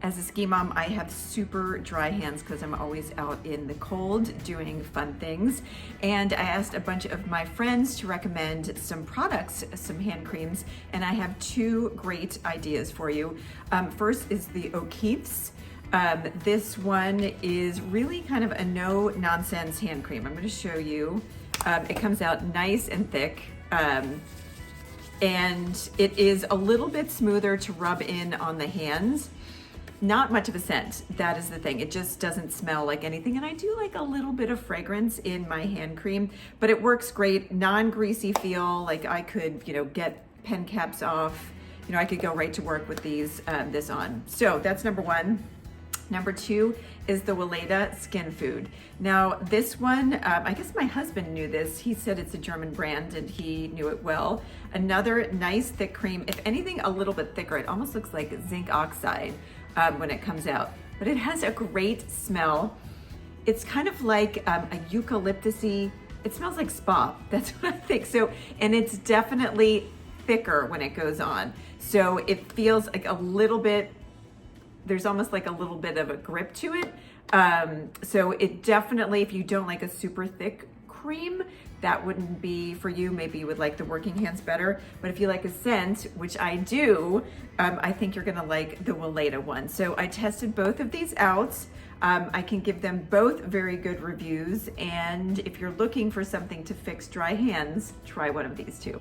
As a ski mom, I have super dry hands because I'm always out in the cold doing fun things. And I asked a bunch of my friends to recommend some products, some hand creams, and I have two great ideas for you. First is the O'Keeffe's. This one is really kind of a no-nonsense hand cream. I'm going to show you. It comes out nice and thick. And it is a little bit smoother to rub in on the hands. Not much of a scent, that is the thing. It just doesn't smell like anything. And I do like a little bit of fragrance in my hand cream, but it works great, non-greasy feel. Like I could, get pen caps off. I could go right to work with this on. So that's number one. Number two is the Weleda Skin Food. Now this one, I guess my husband knew this. He said it's a German brand and he knew it well. Another nice thick cream, if anything a little bit thicker. It almost looks like zinc oxide when it comes out, but it has a great smell. It's kind of like a eucalyptus-y, it smells like spa, that's what I think. So, and it's definitely thicker when it goes on. So it feels like a little bit, there's almost like a little bit of a grip to it. So it definitely, if you don't like a super thick cream, that wouldn't be for you. Maybe you would like the working hands better. But if you like a scent, which I do, I think you're gonna like the Weleda one. So I tested both of these out. I can give them both very good reviews. And if you're looking for something to fix dry hands, try one of these two.